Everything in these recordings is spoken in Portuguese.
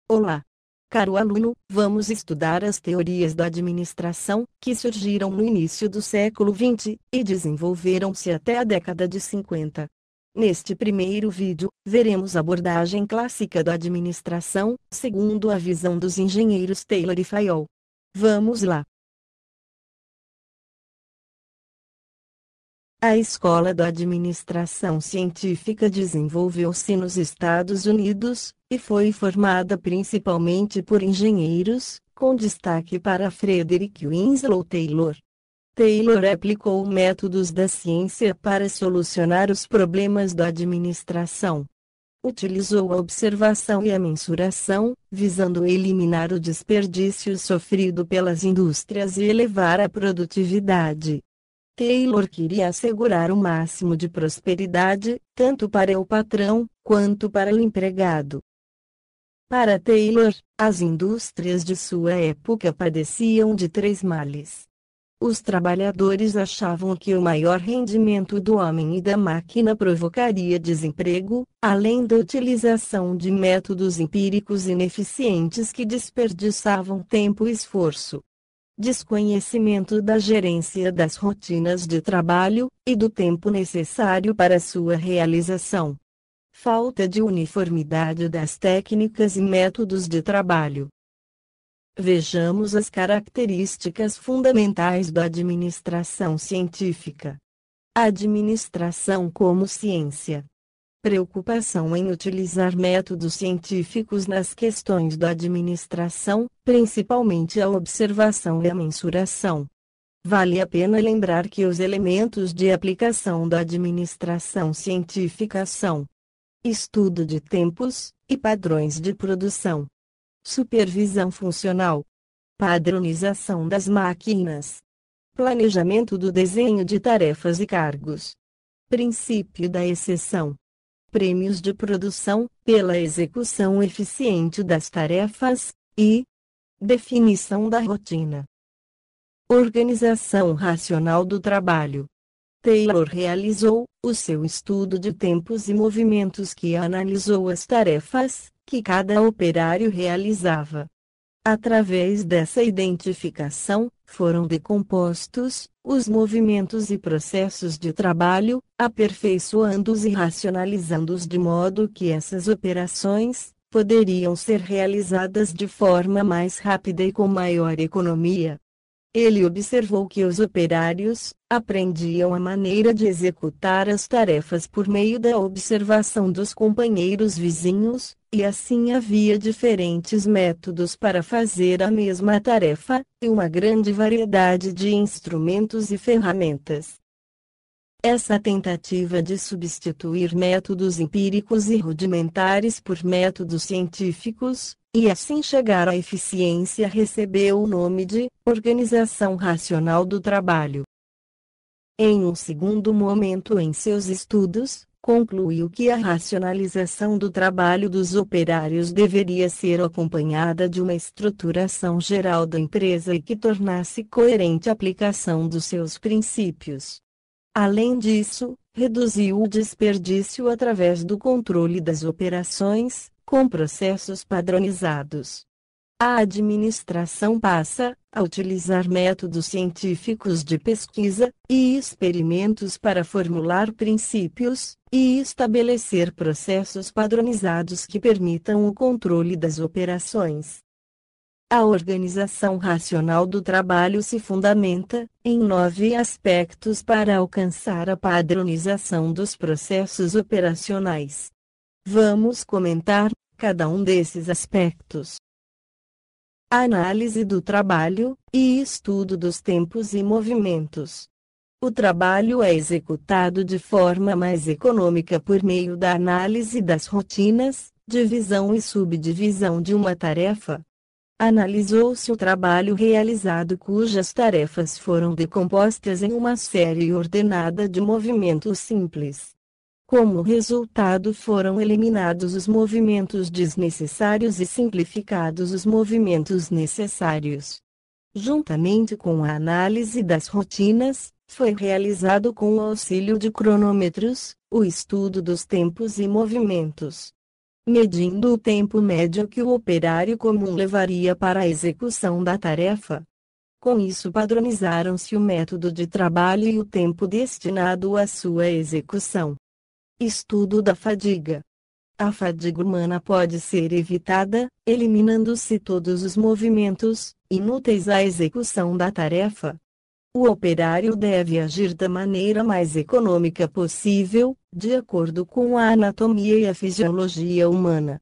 Olá, caro aluno, vamos estudar as teorias da administração que surgiram no início do século XX e desenvolveram-se até a década de 50. Neste primeiro vídeo, veremos a abordagem clássica da administração, segundo a visão dos engenheiros Taylor e Fayol. Vamos lá! A Escola da Administração Científica desenvolveu-se nos Estados Unidos, e foi formada principalmente por engenheiros, com destaque para Frederick Winslow Taylor. Taylor aplicou métodos da ciência para solucionar os problemas da administração. Utilizou a observação e a mensuração, visando eliminar o desperdício sofrido pelas indústrias e elevar a produtividade. Taylor queria assegurar o máximo de prosperidade, tanto para o patrão, quanto para o empregado. Para Taylor, as indústrias de sua época padeciam de três males. Os trabalhadores achavam que o maior rendimento do homem e da máquina provocaria desemprego, além da utilização de métodos empíricos ineficientes que desperdiçavam tempo e esforço. Desconhecimento da gerência das rotinas de trabalho, e do tempo necessário para sua realização. Falta de uniformidade das técnicas e métodos de trabalho. Vejamos as características fundamentais da administração científica. Administração como ciência. Preocupação em utilizar métodos científicos nas questões da administração, principalmente a observação e a mensuração. Vale a pena lembrar que os elementos de aplicação da administração científica são: estudo de tempos e padrões de produção, supervisão funcional, padronização das máquinas, planejamento do desenho de tarefas e cargos, princípio da exceção. Prêmios de produção, pela execução eficiente das tarefas, e definição da rotina. Organização racional do trabalho. Taylor realizou o seu estudo de tempos e movimentos que analisou as tarefas que cada operário realizava. Através dessa identificação, foram decompostos os movimentos e processos de trabalho, aperfeiçoando-os e racionalizando-os de modo que essas operações poderiam ser realizadas de forma mais rápida e com maior economia. Ele observou que os operários aprendiam a maneira de executar as tarefas por meio da observação dos companheiros vizinhos, e assim havia diferentes métodos para fazer a mesma tarefa, e uma grande variedade de instrumentos e ferramentas. Essa tentativa de substituir métodos empíricos e rudimentares por métodos científicos, e assim chegar à eficiência, recebeu o nome de organização racional do trabalho. Em um segundo momento em seus estudos, concluiu que a racionalização do trabalho dos operários deveria ser acompanhada de uma estruturação geral da empresa e que tornasse coerente a aplicação dos seus princípios. Além disso, reduziu o desperdício através do controle das operações, com processos padronizados. A administração passa a utilizar métodos científicos de pesquisa e experimentos para formular princípios e estabelecer processos padronizados que permitam o controle das operações. A organização racional do trabalho se fundamenta em 9 aspectos para alcançar a padronização dos processos operacionais. Vamos comentar cada um desses aspectos. Análise do trabalho e estudo dos tempos e movimentos. O trabalho é executado de forma mais econômica por meio da análise das rotinas, divisão e subdivisão de uma tarefa. Analisou-se o trabalho realizado cujas tarefas foram decompostas em uma série ordenada de movimentos simples. Como resultado, foram eliminados os movimentos desnecessários e simplificados os movimentos necessários. Juntamente com a análise das rotinas, foi realizado com o auxílio de cronômetros, o estudo dos tempos e movimentos. medindo o tempo médio que o operário comum levaria para a execução da tarefa. Com isso padronizaram-se o método de trabalho e o tempo destinado à sua execução. Estudo da fadiga. A fadiga humana pode ser evitada, eliminando-se todos os movimentos inúteis à execução da tarefa. O operário deve agir da maneira mais econômica possível, de acordo com a anatomia e a fisiologia humana.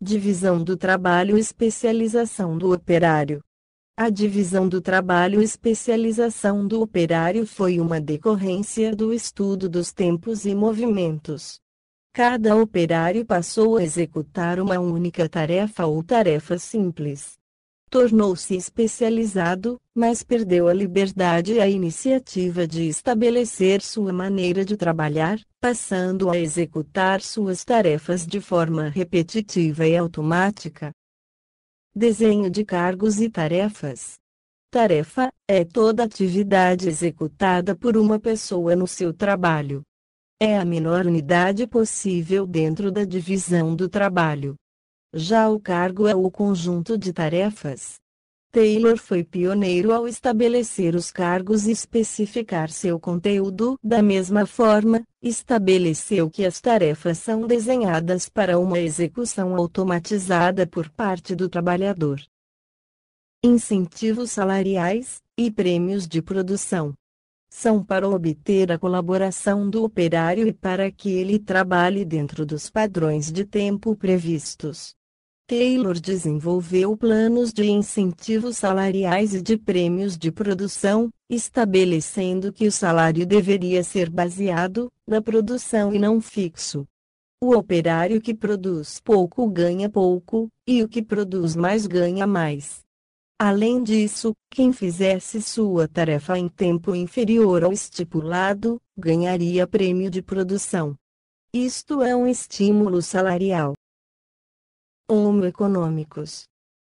Divisão do trabalho e especialização do operário. A divisão do trabalho e especialização do operário foi uma decorrência do estudo dos tempos e movimentos. Cada operário passou a executar uma única tarefa ou tarefa simples. Tornou-se especializado, mas perdeu a liberdade e a iniciativa de estabelecer sua maneira de trabalhar, passando a executar suas tarefas de forma repetitiva e automática. Desenho de cargos e tarefas. Tarefa é toda atividade executada por uma pessoa no seu trabalho. É a menor unidade possível dentro da divisão do trabalho. Já o cargo é o conjunto de tarefas. Taylor foi pioneiro ao estabelecer os cargos e especificar seu conteúdo. Da mesma forma, estabeleceu que as tarefas são desenhadas para uma execução automatizada por parte do trabalhador. Incentivos salariais e prêmios de produção. São para obter a colaboração do operário e para que ele trabalhe dentro dos padrões de tempo previstos. Taylor desenvolveu planos de incentivos salariais e de prêmios de produção, estabelecendo que o salário deveria ser baseado na produção e não fixo. O operário que produz pouco ganha pouco, e o que produz mais ganha mais. Além disso, quem fizesse sua tarefa em tempo inferior ao estipulado, ganharia prêmio de produção. Isto é um estímulo salarial. Homoeconômicos.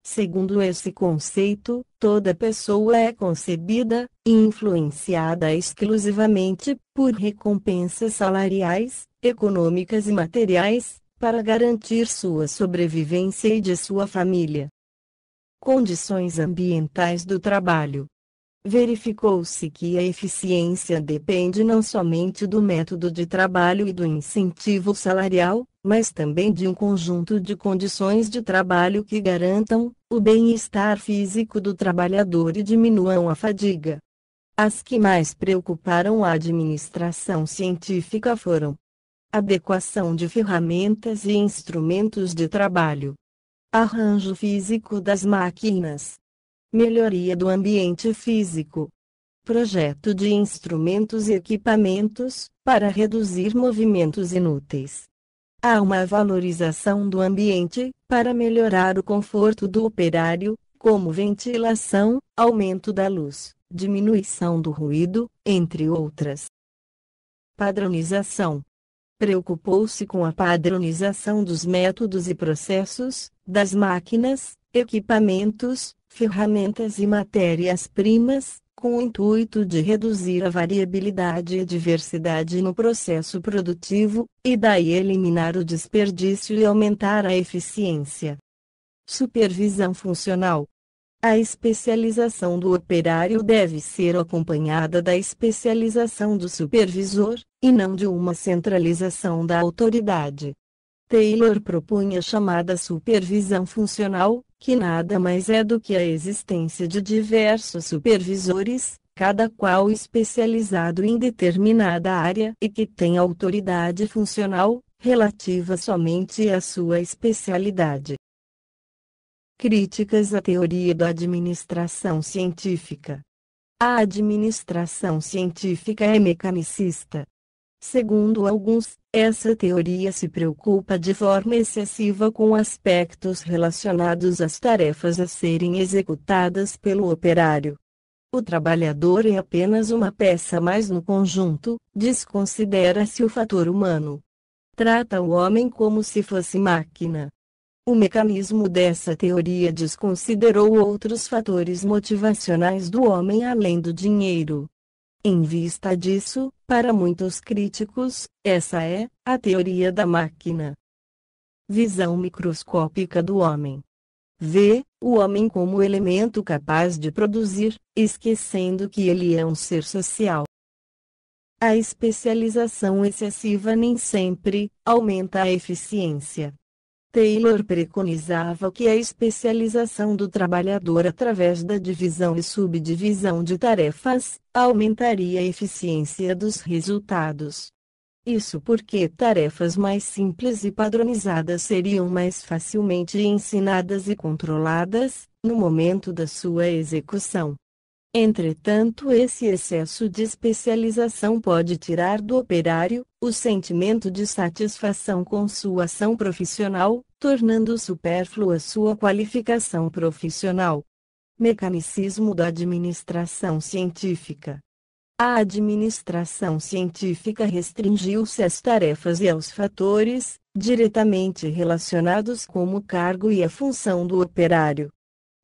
Segundo esse conceito, toda pessoa é concebida e influenciada exclusivamente por recompensas salariais, econômicas e materiais, para garantir sua sobrevivência e de sua família. Condições ambientais do trabalho. Verificou-se que a eficiência depende não somente do método de trabalho e do incentivo salarial, mas também de um conjunto de condições de trabalho que garantam o bem-estar físico do trabalhador e diminuam a fadiga. As que mais preocuparam a administração científica foram: adequação de ferramentas e instrumentos de trabalho, arranjo físico das máquinas, melhoria do ambiente físico, projeto de instrumentos e equipamentos para reduzir movimentos inúteis. Há uma valorização do ambiente para melhorar o conforto do operário, como ventilação, aumento da luz, diminuição do ruído, entre outras. Padronização. Preocupou-se com a padronização dos métodos e processos, das máquinas, equipamentos, ferramentas e matérias-primas, com o intuito de reduzir a variabilidade e diversidade no processo produtivo, e daí eliminar o desperdício e aumentar a eficiência. Supervisão funcional. A especialização do operário deve ser acompanhada da especialização do supervisor, e não de uma centralização da autoridade. Taylor propunha a chamada supervisão funcional, que nada mais é do que a existência de diversos supervisores, cada qual especializado em determinada área e que tem autoridade funcional, relativa somente à sua especialidade. Críticas à teoria da administração científica. A administração científica é mecanicista. Segundo alguns, essa teoria se preocupa de forma excessiva com aspectos relacionados às tarefas a serem executadas pelo operário. O trabalhador é apenas uma peça mais no conjunto, desconsidera-se o fator humano. Trata o homem como se fosse máquina. O mecanismo dessa teoria desconsiderou outros fatores motivacionais do homem além do dinheiro. Em vista disso, para muitos críticos, essa é a teoria da máquina. Visão microscópica do homem. Vê o homem como elemento capaz de produzir, esquecendo que ele é um ser social. A especialização excessiva nem sempre aumenta a eficiência. Taylor preconizava que a especialização do trabalhador através da divisão e subdivisão de tarefas aumentaria a eficiência dos resultados. Isso porque tarefas mais simples e padronizadas seriam mais facilmente ensinadas e controladas no momento da sua execução. Entretanto, esse excesso de especialização pode tirar do operário o sentimento de satisfação com sua ação profissional, tornando supérflua sua qualificação profissional. Mecanicismo da administração científica. A administração científica restringiu-se às tarefas e aos fatores diretamente relacionados com o cargo e a função do operário.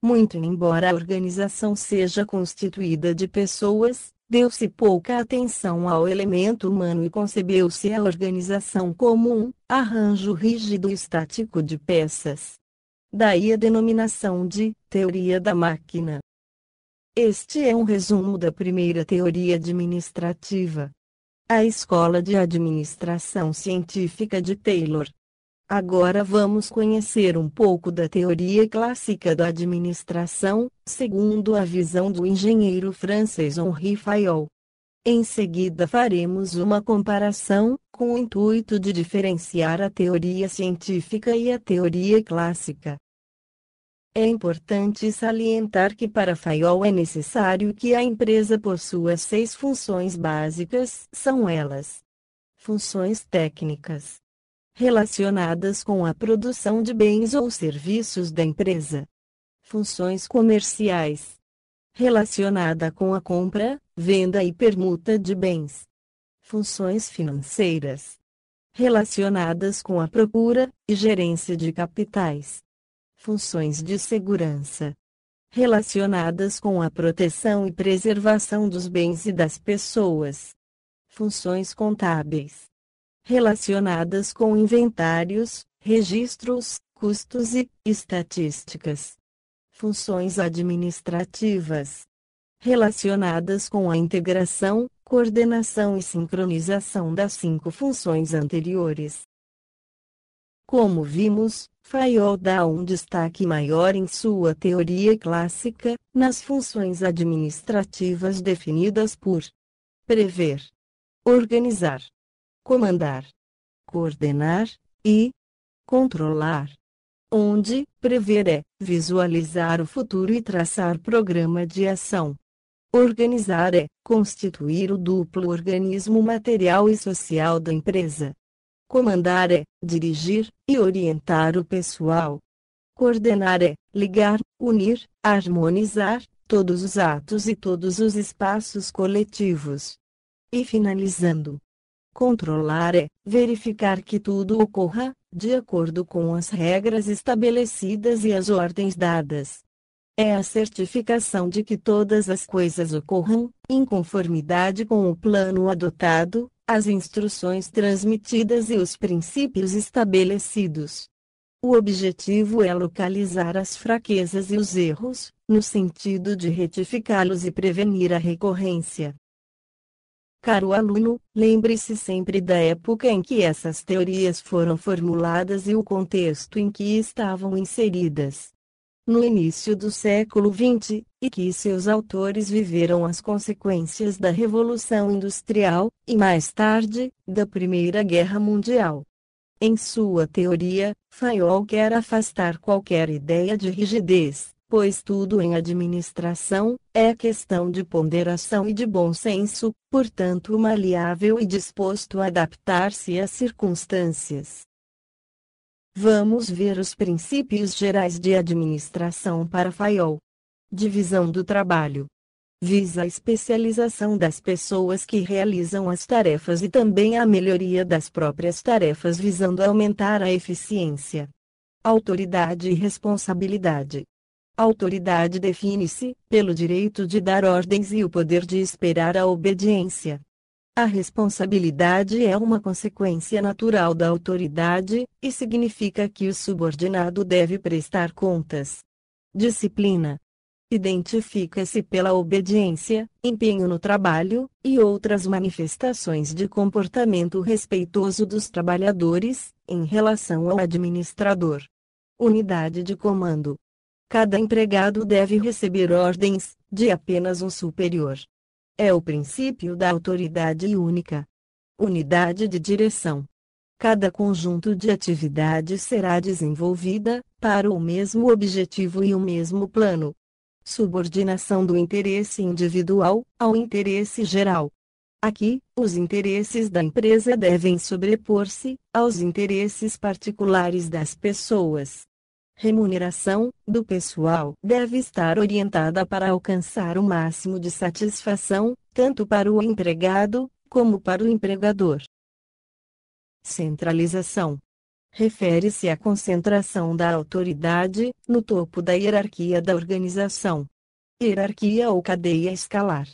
Muito embora a organização seja constituída de pessoas, deu-se pouca atenção ao elemento humano e concebeu-se a organização como um arranjo rígido e estático de peças. Daí a denominação de teoria da máquina. Este é um resumo da primeira teoria administrativa. A Escola de Administração Científica de Taylor. Agora vamos conhecer um pouco da teoria clássica da administração, segundo a visão do engenheiro francês Henri Fayol. Em seguida faremos uma comparação, com o intuito de diferenciar a teoria científica e a teoria clássica. É importante salientar que para Fayol é necessário que a empresa possua 6 funções básicas, são elas: funções técnicas, relacionadas com a produção de bens ou serviços da empresa. Funções comerciais, relacionada com a compra, venda e permuta de bens. Funções financeiras, relacionadas com a procura e gerência de capitais. Funções de segurança, relacionadas com a proteção e preservação dos bens e das pessoas. Funções contábeis, relacionadas com inventários, registros, custos e estatísticas. Funções administrativas, relacionadas com a integração, coordenação e sincronização das 5 funções anteriores. Como vimos, Fayol dá um destaque maior em sua teoria clássica, nas funções administrativas definidas por prever, organizar, comandar, coordenar e controlar. Onde prever é visualizar o futuro e traçar programa de ação. Organizar é constituir o duplo organismo material e social da empresa. Comandar é dirigir e orientar o pessoal. Coordenar é ligar, unir, harmonizar todos os atos e todos os espaços coletivos. E finalizando, controlar é verificar que tudo ocorra de acordo com as regras estabelecidas e as ordens dadas. É a certificação de que todas as coisas ocorram em conformidade com o plano adotado, as instruções transmitidas e os princípios estabelecidos. O objetivo é localizar as fraquezas e os erros, no sentido de retificá-los e prevenir a recorrência. Caro aluno, lembre-se sempre da época em que essas teorias foram formuladas e o contexto em que estavam inseridas. No início do século XX, e que seus autores viveram as consequências da Revolução Industrial, e mais tarde, da Primeira Guerra Mundial. Em sua teoria, Fayol quer afastar qualquer ideia de rigidez, pois tudo em administração é questão de ponderação e de bom senso, portanto maleável e disposto a adaptar-se às circunstâncias. Vamos ver os princípios gerais de administração para Fayol. Divisão do trabalho. Visa a especialização das pessoas que realizam as tarefas e também a melhoria das próprias tarefas visando aumentar a eficiência. Autoridade e responsabilidade. Autoridade define-se pelo direito de dar ordens e o poder de esperar a obediência. A responsabilidade é uma consequência natural da autoridade, e significa que o subordinado deve prestar contas. Disciplina identifica-se pela obediência, empenho no trabalho, e outras manifestações de comportamento respeitoso dos trabalhadores, em relação ao administrador. Unidade de comando. Cada empregado deve receber ordens, de apenas um superior. É o princípio da autoridade única. Unidade de direção. Cada conjunto de atividades será desenvolvida, para o mesmo objetivo e o mesmo plano. Subordinação do interesse individual, ao interesse geral. Aqui, os interesses da empresa devem sobrepor-se, aos interesses particulares das pessoas. Remuneração do pessoal deve estar orientada para alcançar o máximo de satisfação, tanto para o empregado, como para o empregador. Centralização. Refere-se à concentração da autoridade, no topo da hierarquia da organização. Hierarquia ou cadeia escalar.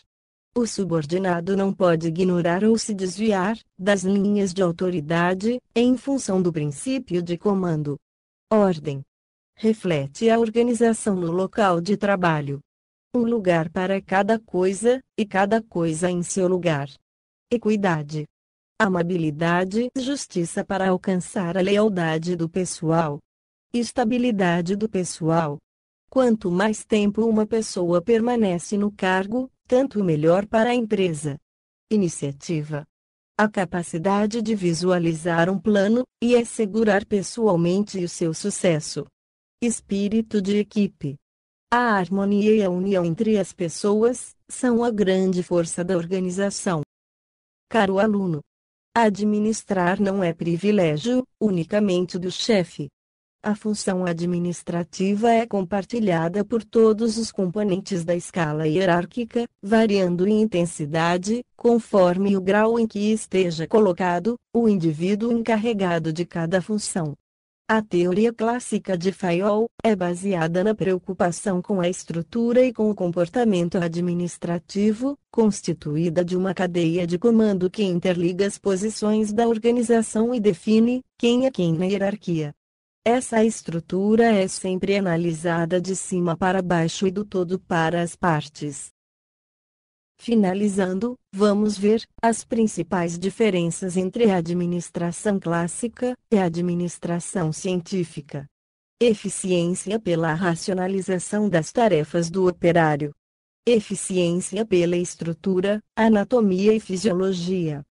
O subordinado não pode ignorar ou se desviar, das linhas de autoridade, em função do princípio de comando. Ordem. Reflete a organização no local de trabalho. Um lugar para cada coisa, e cada coisa em seu lugar. Equidade. Amabilidade e justiça para alcançar a lealdade do pessoal. Estabilidade do pessoal. Quanto mais tempo uma pessoa permanece no cargo, tanto melhor para a empresa. Iniciativa. A capacidade de visualizar um plano, e assegurar pessoalmente o seu sucesso. Espírito de equipe. A harmonia e a união entre as pessoas, são a grande força da organização. Caro aluno. Administrar não é privilégio, unicamente do chefe. A função administrativa é compartilhada por todos os componentes da escala hierárquica, variando em intensidade, conforme o grau em que esteja colocado, o indivíduo encarregado de cada função. A teoria clássica de Fayol é baseada na preocupação com a estrutura e com o comportamento administrativo, constituída de uma cadeia de comando que interliga as posições da organização e define quem é quem na hierarquia. Essa estrutura é sempre analisada de cima para baixo e do todo para as partes. Finalizando, vamos ver as principais diferenças entre a administração clássica e a administração científica. Eficiência pela racionalização das tarefas do operário. Eficiência pela estrutura, anatomia e fisiologia.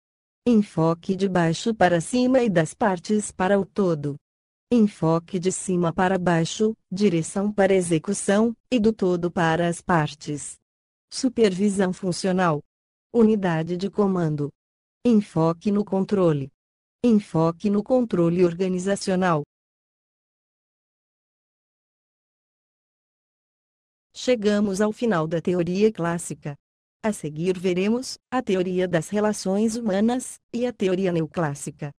Enfoque de baixo para cima e das partes para o todo. Enfoque de cima para baixo, direção para execução, e do todo para as partes. Supervisão funcional. Unidade de comando. Enfoque no controle. Enfoque no controle organizacional. Chegamos ao final da teoria clássica. A seguir veremos a teoria das relações humanas e a teoria neoclássica.